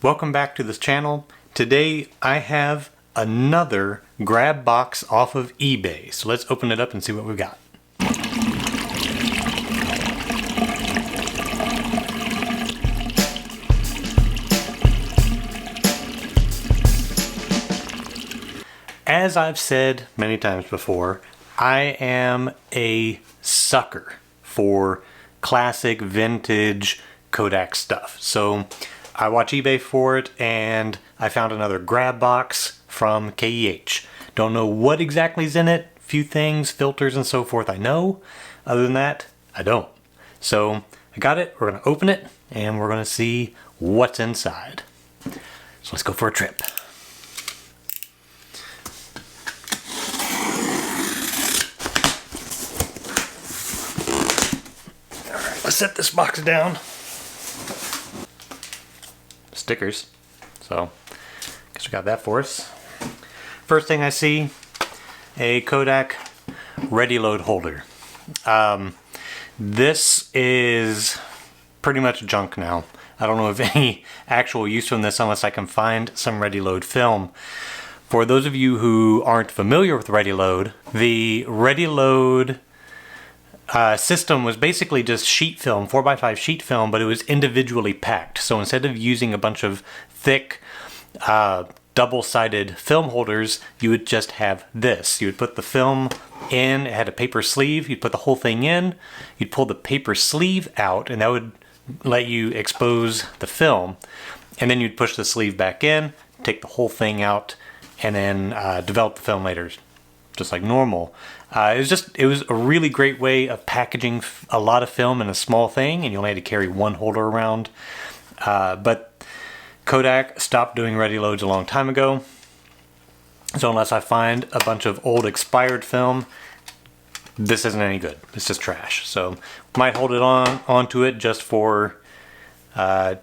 Welcome back to this channel. Today I have another grab box off of eBay. So let's open it up and see what we've got. As I've said many times before, I am a sucker for classic vintage Kodak stuff. So I watch eBay for it, and I found another grab box from KEH. Don't know what exactly is in it. Few things, filters and so forth I know. Other than that, I don't. So I got it, we're gonna open it, and we're gonna see what's inside. So let's go for a trip. All right, let's set this box down. Stickers, so guess we got that for us. First thing I see, a Kodak ready load holder. This is pretty much junk now. I don't know of any actual use from this unless I can find some ready load film. For those of you who aren't familiar with ready load, the ready load system was basically just sheet film, 4x5 sheet film, but it was individually packed. So instead of using a bunch of thick double-sided film holders, you would just have this. You would put the film in, it had a paper sleeve, you'd put the whole thing in, you'd pull the paper sleeve out, and that would let you expose the film. And then you'd push the sleeve back in, take the whole thing out, and then develop the film later, just like normal. It was a really great way of packaging a lot of film in a small thing, and you only had to carry one holder around. But Kodak stopped doing ready loads a long time ago. So unless I find a bunch of old expired film, this isn't any good. It's just trash. So might hold it onto it just for, I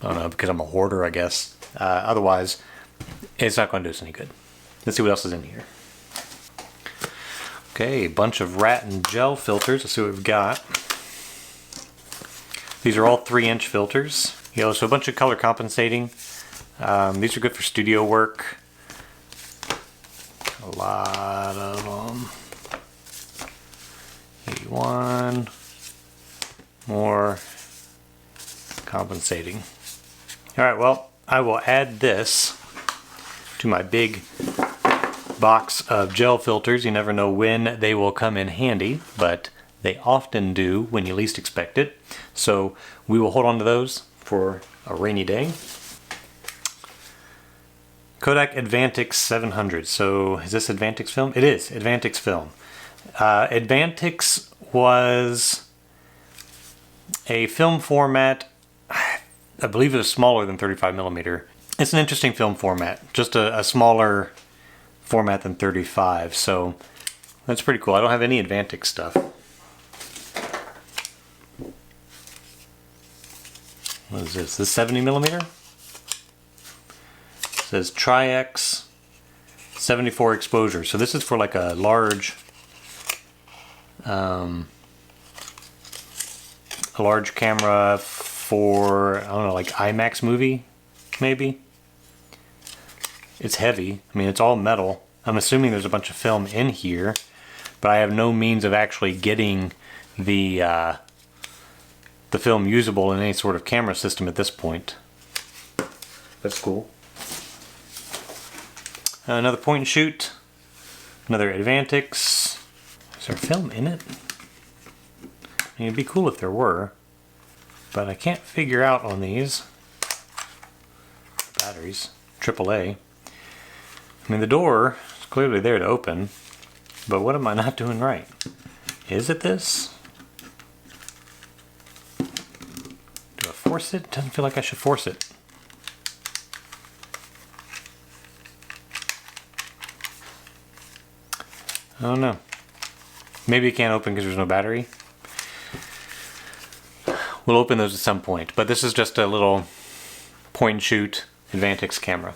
don't know, because I'm a hoarder, I guess. Otherwise, it's not going to do us any good. Let's see what else is in here. Okay, a bunch of rat and gel filters. Let's see what we've got. These are all 3-inch filters. So a bunch of color compensating. These are good for studio work. A lot of them. 81. More compensating. All right, well, I will add this to my big box of gel filters. You never know when they will come in handy, but they often do when you least expect it. So we will hold on to those for a rainy day. Kodak Advantix 700. So is this Advantix film? It is Advantix film. Advantix was a film format, I believe it was smaller than 35mm. It's an interesting film format, just a smaller format than 35, so that's pretty cool. I don't have any Advantix stuff. What is this? This 70mm? It says Tri-X 74 exposure. So this is for like a large camera for, I don't know, like IMAX movie, maybe? It's heavy. I mean, it's all metal. I'm assuming there's a bunch of film in here, but I have no means of actually getting the film usable in any sort of camera system at this point. That's cool. Another point and shoot. Another Advantix. Is there film in it? I mean, it'd be cool if there were, but I can't figure out on these. Batteries. AAA. I mean, the door is clearly there to open, but what am I not doing right? Is it this? Do I force it? Doesn't feel like I should force it. I don't know. Maybe it can't open because there's no battery. We'll open those at some point, but this is just a little point and shoot Advantix camera.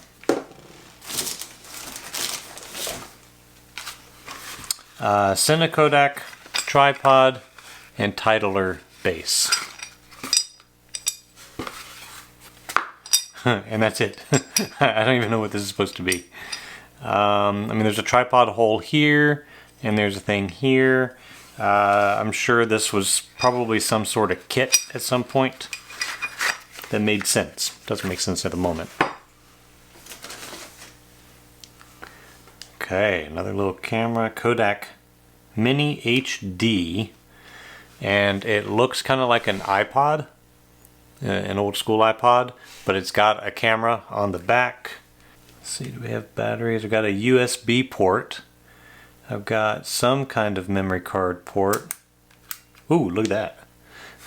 Cine Kodak tripod and titler base. and that's it. I don't even know what this is supposed to be. I mean, there's a tripod hole here, and there's a thing here. I'm sure this was probably some sort of kit at some point that made sense. Doesn't make sense at the moment. Okay, another little camera, Kodak Mini HD, and it looks kind of like an iPod, an old school iPod, but it's got a camera on the back. Let's see, do we have batteries? I've got a USB port. I've got some kind of memory card port. Ooh, look at that.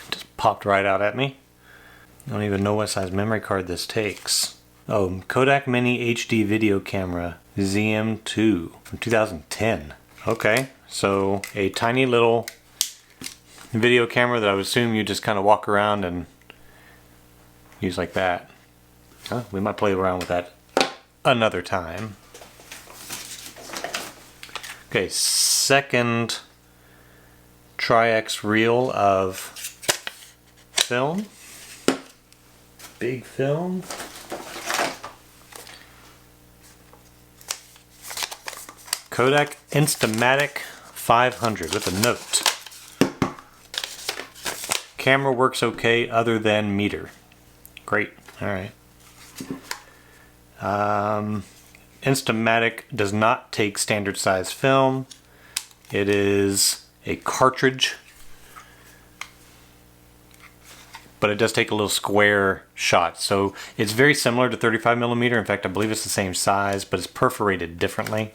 It just popped right out at me. I don't even know what size memory card this takes. Oh, Kodak Mini HD video camera ZM2 from 2010. Okay, so a tiny little video camera that I would assume you just kind of walk around and use like that. Huh, we might play around with that another time. Okay, second Tri-X reel of film. Big film. Kodak Instamatic 500 with a note. Camera works okay other than meter. Great, alright. Instamatic does not take standard size film. It is a cartridge, but it does take a little square shot. So it's very similar to 35mm. In fact, I believe it's the same size, but it's perforated differently.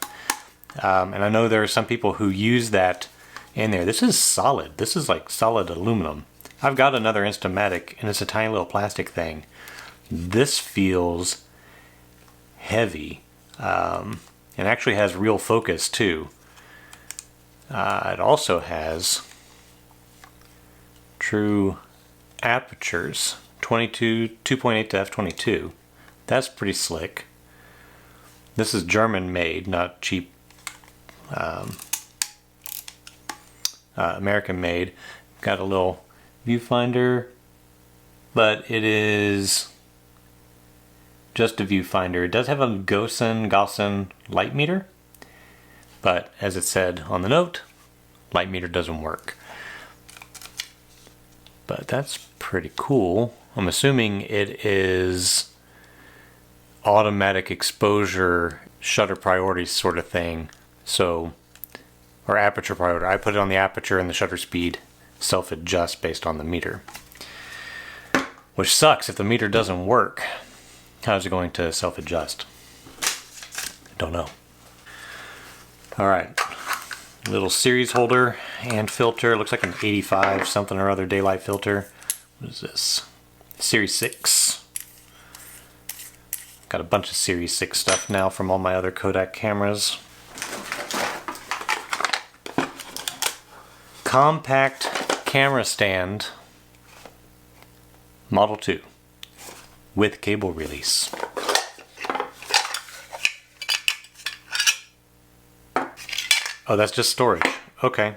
And I know there are some people who use that in there. This is solid. This is like solid aluminum. I've got another Instamatic, and it's a tiny little plastic thing. This feels heavy, and actually has real focus too. It also has true apertures, 2.8 to f/22. That's pretty slick. This is German made, not cheap American made. Got a little viewfinder, but it is just a viewfinder. It does have a Gaussian light meter, but as it said on the note, light meter doesn't work. But that's pretty cool. I'm assuming it is automatic exposure, shutter priority sort of thing. So, or aperture priority. I put it on the aperture and the shutter speed self-adjusts based on the meter. Which sucks if the meter doesn't work. How's it going to self-adjust? I don't know. Alright, little series holder and filter. Looks like an 85 something or other daylight filter. What is this? Series 6. Got a bunch of Series 6 stuff now from all my other Kodak cameras. Compact camera stand, Model 2, with cable release. Oh, that's just storage. Okay.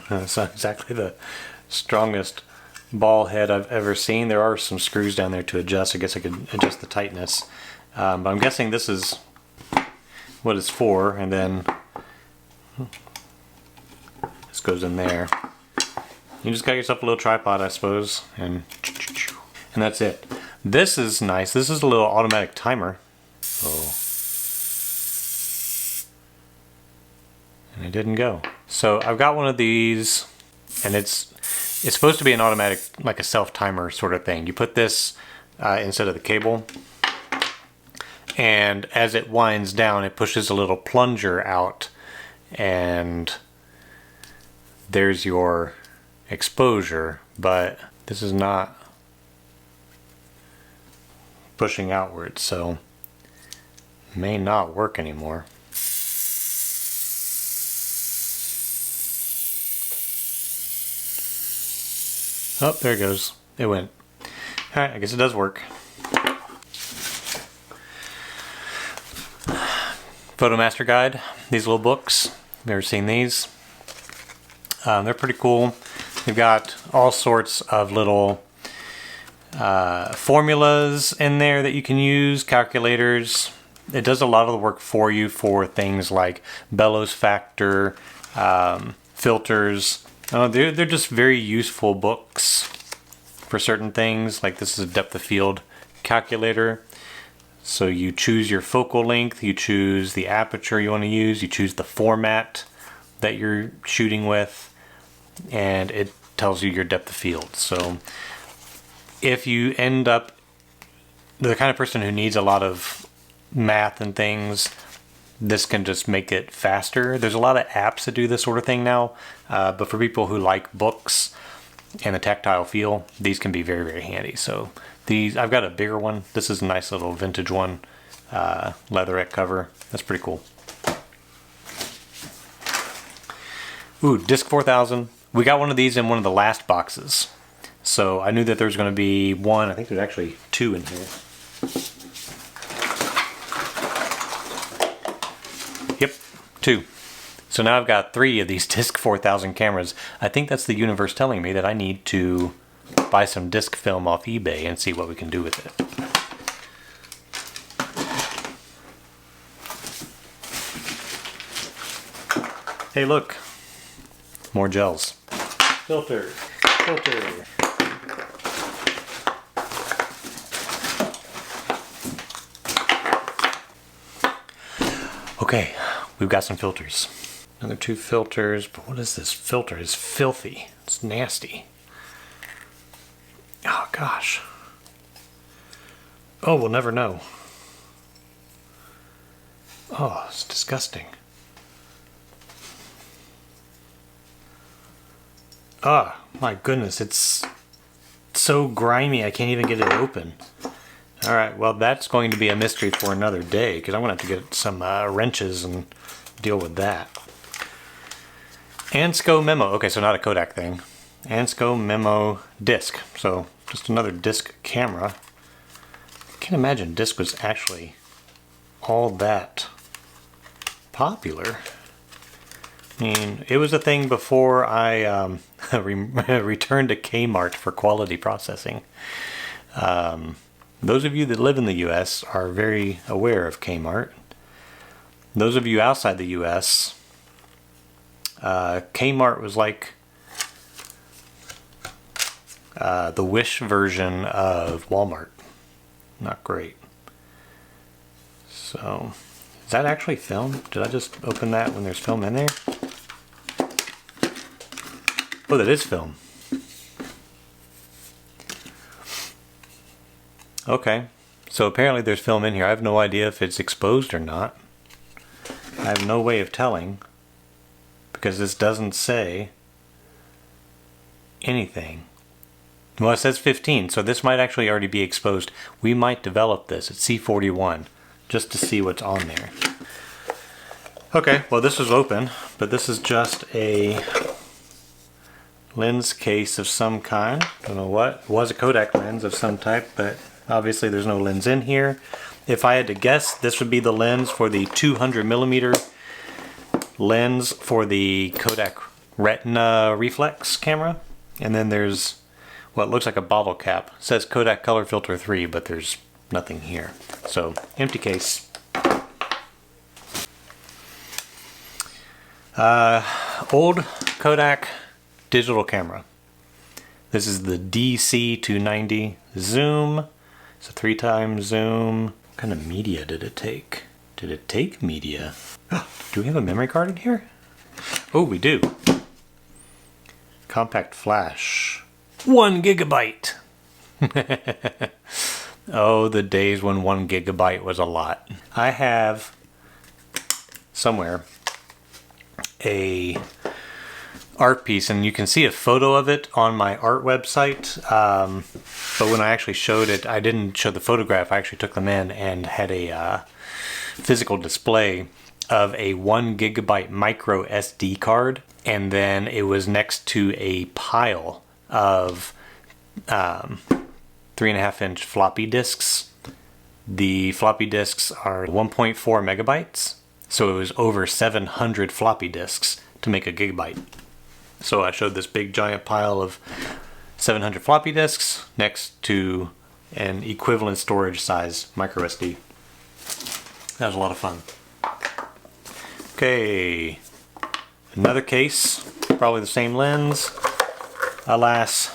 That's not exactly the strongest ball head I've ever seen. There are some screws down there to adjust. I guess I could adjust the tightness. But I'm guessing this is what it's for, and then this goes in there. You just got yourself a little tripod, I suppose, and that's it. This is nice. This is a little automatic timer. Oh. And it didn't go. So I've got one of these, and it's supposed to be an automatic, like a self-timer sort of thing. You put this instead of the cable, and as it winds down, it pushes a little plunger out, and there's your exposure, but this is not pushing outward, so may not work anymore. Oh, there it goes. It went. Alright, I guess it does work. Photomaster Guide, these little books. Ever seen these? They're pretty cool. They've got all sorts of little formulas in there that you can use, calculators. It does a lot of the work for you for things like bellows factor, filters. They're just very useful books for certain things. Like this is a depth of field calculator. So you choose your focal length, you choose the aperture you want to use, you choose the format that you're shooting with, and it tells you your depth of field. So if you end up the kind of person who needs a lot of math and things, this can just make it faster. There's a lot of apps that do this sort of thing now, but for people who like books and the tactile feel, these can be very, very handy. So these, I've got a bigger one. This is a nice little vintage one, leatherette cover. That's pretty cool. Ooh, Disc 4000. We got one of these in one of the last boxes. So I knew that there was going to be one. I think there's actually two in here. Yep, two. So now I've got 3 of these Disc 4000 cameras. I think that's the universe telling me that I need to buy some disc film off eBay and see what we can do with it. Hey, look. More gels. Filter. Filter. Okay, we've got some filters. Another 2 filters, but what is this filter? It's filthy. It's nasty. Oh gosh. Oh, we'll never know. Oh, it's disgusting. Oh, my goodness, it's so grimy I can't even get it open. Alright, well that's going to be a mystery for another day, because I'm going to have to get some wrenches and deal with that. Ansco Memo. Okay, so not a Kodak thing. Ansco Memo disc. So just another disc camera. I can't imagine disc was actually all that popular. I mean, it was a thing before I returned to Kmart for quality processing. Those of you that live in the US are very aware of Kmart. Those of you outside the US, Kmart was like the Wish version of Walmart. Not great. So, is that actually film? Did I just open that when there's film in there? Oh, that is film. Okay, so apparently there's film in here. I have no idea if it's exposed or not. I have no way of telling, because this doesn't say anything. Well, it says 15, so this might actually already be exposed. We might develop this at C41 just to see what's on there. Okay, well this was open, but this is just a lens case of some kind. Don't know what. It was a Kodak lens of some type, but obviously there's no lens in here. If I had to guess, this would be the lens for the 200mm lens for the Kodak Retina reflex camera. And then there's what looks like a bottle cap. It says Kodak Color Filter 3, but there's nothing here. So, empty case. Old Kodak digital camera. This is the DC290 zoom. It's a 3x zoom. What kind of media did it take? Did it take media? Do we have a memory card in here? Oh, we do. Compact flash. 1 GB. Oh, the days when 1 GB was a lot. I have somewhere a art piece, and you can see a photo of it on my art website, but when I actually showed it, I didn't show the photograph. I actually took them in and had a physical display of a 1 GB micro SD card, and then it was next to a pile of 3.5-inch floppy disks. The floppy disks are 1.4 megabytes, So it was over 700 floppy disks to make a gigabyte. So I showed this big giant pile of 700 floppy disks next to an equivalent storage size micro SD. That was a lot of fun. Okay, another case, probably the same lens. Alas,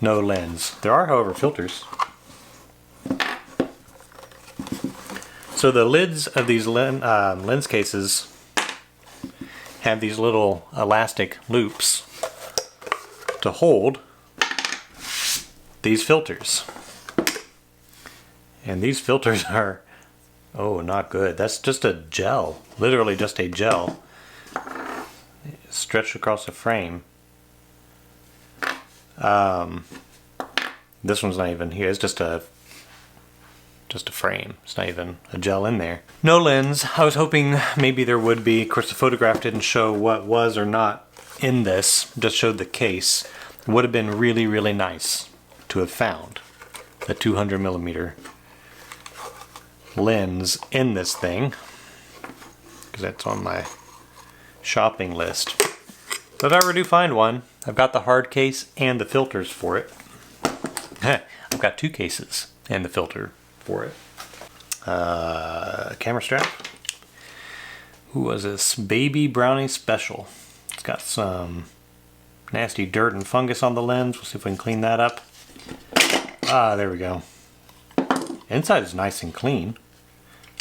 no lens. There are, however, filters. So the lids of these lens cases have these little elastic loops to hold these filters. And these filters are, oh, not good. That's just a gel, literally just a gel stretched across the frame. This one's not even here. It's just a frame. It's not even a gel in there. No lens. I was hoping maybe there would be. Of course, the photograph didn't show what was or not in this. Just showed the case. It would have been really, really nice to have found a 200mm lens in this thing, because that's on my shopping list. So if I ever do find one, I've got the hard case and the filters for it. I've got two cases and the filter for it. Camera strap. Who was this? Baby Brownie Special. It's got some nasty dirt and fungus on the lens. We'll see if we can clean that up. Ah, there we go. Inside is nice and clean.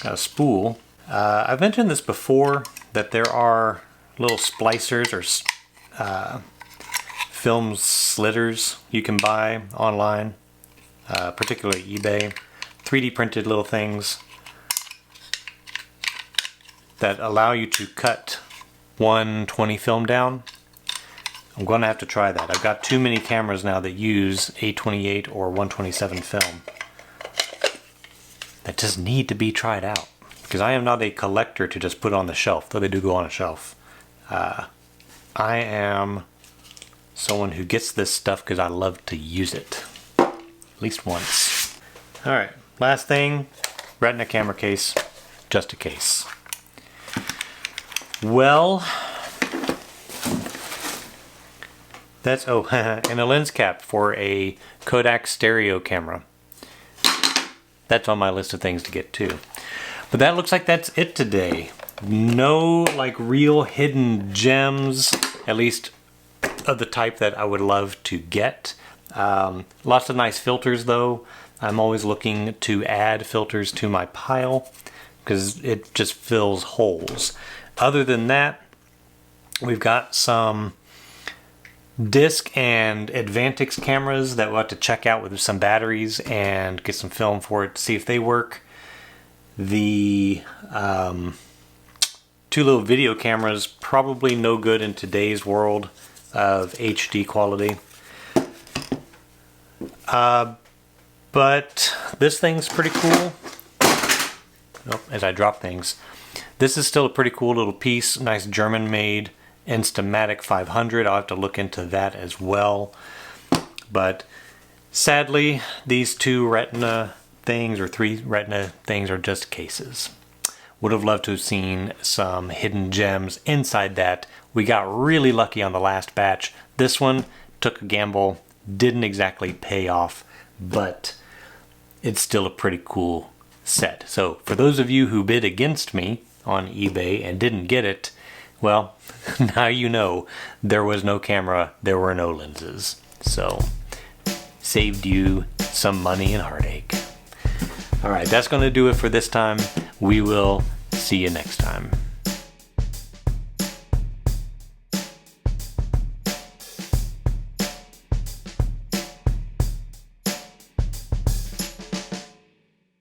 Got a spool. I've mentioned this before, that there are little splicers or film slitters you can buy online, particularly eBay. 3D printed little things that allow you to cut 120 film down. I'm going to have to try that. I've got too many cameras now that use 828 or 127 film that just need to be tried out. Because I am not a collector to just put on the shelf, though they do go on a shelf. I am someone who gets this stuff because I love to use it. At least once. Alright, last thing, Retina camera case, just a case. Well, that's, oh, and a lens cap for a Kodak stereo camera. That's on my list of things to get too. But that looks like that's it today. No like real hidden gems, at least of the type that I would love to get. Lots of nice filters though. I'm always looking to add filters to my pile because it just fills holes. Other than that, we've got some disc and Advantix cameras that we'll have to check out with some batteries and get some film for it to see if they work. The two little video cameras, probably no good in today's world of HD quality. But this thing's pretty cool. Oh, as I drop things. This is still a pretty cool little piece, nice German made Instamatic 500. I'll have to look into that as well. But sadly, these two Retina things or three Retina things are just cases. Would have loved to have seen some hidden gems inside that. We got really lucky on the last batch. This one took a gamble, didn't exactly pay off, but it's still a pretty cool set. So for those of you who bid against me on eBay and didn't get it, well, now you know there was no camera, there were no lenses. So saved you some money and heartache. All right, that's going to do it for this time. We will see you next time.